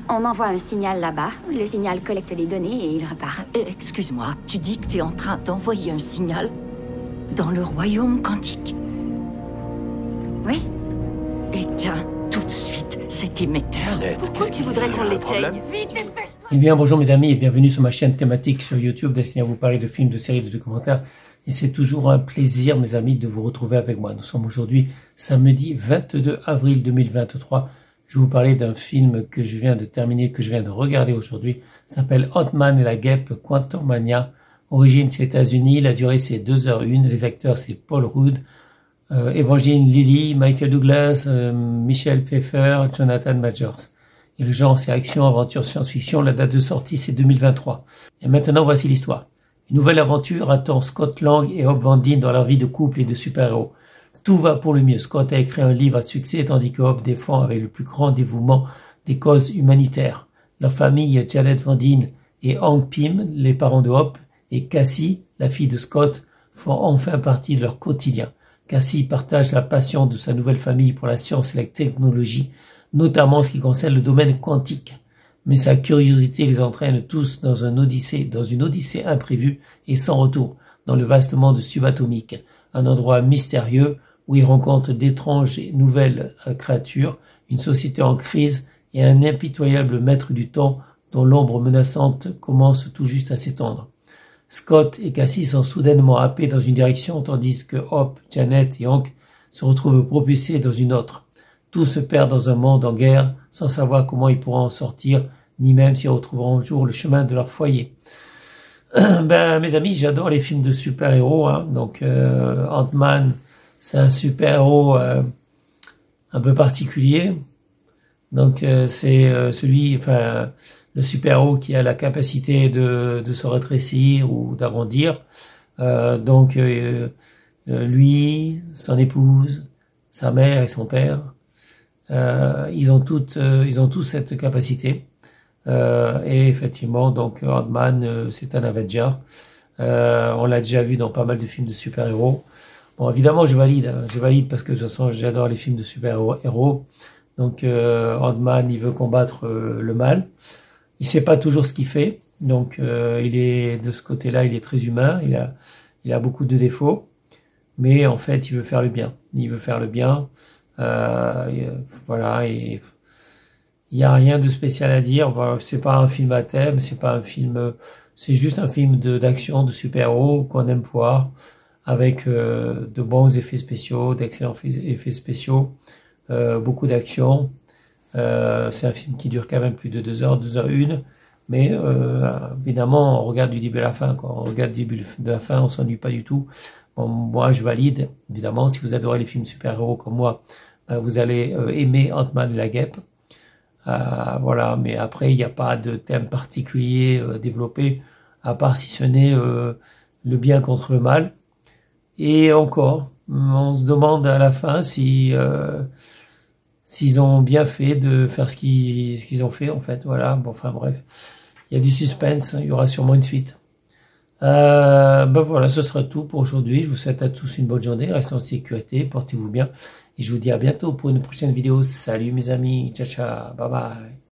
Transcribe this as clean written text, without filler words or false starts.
On envoie un signal là-bas, le signal collecte les données et il repart. Excuse-moi, tu dis que tu es en train d'envoyer un signal dans le royaume quantique? Oui. Éteins tout de suite cet émetteur. Pourquoi tu voudrais qu'on l'éteigne? Eh bien, bonjour mes amis et bienvenue sur ma chaîne thématique sur YouTube destinée à vous parler de films, de séries, de documentaires. Et c'est toujours un plaisir, mes amis, de vous retrouver avec moi. Nous sommes aujourd'hui samedi 22 avril 2023. Je vais vous parler d'un film que je viens de terminer, que je viens de regarder aujourd'hui. Ça s'appelle Ant-Man et la guêpe, Quantumania. Origine, c'est États-Unis. La durée, c'est 2h01. Les acteurs, c'est Paul Rudd, Evangeline Lilly, Michael Douglas, Michelle Pfeiffer, Jonathan Majors. Et le genre, c'est action, aventure, science-fiction. La date de sortie, c'est 2023. Et maintenant, voici l'histoire. Une nouvelle aventure attend Scott Lang et Hope Van Dyne dans leur vie de couple et de super-héros. Tout va pour le mieux. Scott a écrit un livre à succès, tandis que Hope défend avec le plus grand dévouement des causes humanitaires. Leur famille, Janet Van Dyne et Hank Pym, les parents de Hope, et Cassie, la fille de Scott, font enfin partie de leur quotidien. Cassie partage la passion de sa nouvelle famille pour la science et la technologie, notamment en ce qui concerne le domaine quantique. Mais sa curiosité les entraîne tous dans une odyssée imprévue et sans retour, dans le vaste monde subatomique, un endroit mystérieux où ils rencontrent d'étranges et nouvelles créatures, une société en crise et un impitoyable maître du temps dont l'ombre menaçante commence tout juste à s'étendre. Scott et Cassie sont soudainement happés dans une direction tandis que Hope, Janet et Hank se retrouvent propulsés dans une autre. Tout se perd dans un monde en guerre sans savoir comment ils pourront en sortir, ni même s'ils retrouveront un jour le chemin de leur foyer. Mes amis, j'adore les films de super-héros, hein. Donc Ant-Man, c'est un super-héros un peu particulier. Donc c'est le super-héros qui a la capacité de se rétrécir ou d'agrandir. Lui, son épouse, sa mère et son père, ils ont tous cette capacité. Et effectivement, donc Ant-Man, c'est un Avenger. On l'a déjà vu dans pas mal de films de super-héros. Bon, évidemment, je valide parce que de toute façon, j'adore les films de super-héros. Donc, Ant-Man, il veut combattre le mal. Il sait pas toujours ce qu'il fait. Donc, il est de ce côté-là, il est très humain. Il a beaucoup de défauts, mais en fait, il veut faire le bien. Il veut faire le bien. Voilà. Et il y a rien de spécial à dire. Voilà, c'est pas un film à thème. C'est juste un film d'action, de super-héros qu'on aime voir, avec de bons effets spéciaux, d'excellents effets spéciaux, beaucoup d'action. C'est un film qui dure quand même plus de 2 heures, 2h01, mais évidemment, on regarde du début à la fin, quoi. On regarde du début de la fin, on s'ennuie pas du tout. Bon, moi, je valide. Évidemment, si vous adorez les films super-héros comme moi, vous allez aimer Ant-Man et la guêpe. Voilà, mais après, il n'y a pas de thème particulier développé, à part si ce n'est le bien contre le mal. Et encore, on se demande à la fin s'ils ont bien fait de faire ce qu'ils ont fait, en fait. Voilà, bon, enfin bref, il y a du suspense, il y aura sûrement une suite. Voilà, ce sera tout pour aujourd'hui. Je vous souhaite à tous une bonne journée, restez en sécurité, portez-vous bien. Et je vous dis à bientôt pour une prochaine vidéo. Salut mes amis, ciao ciao, bye bye.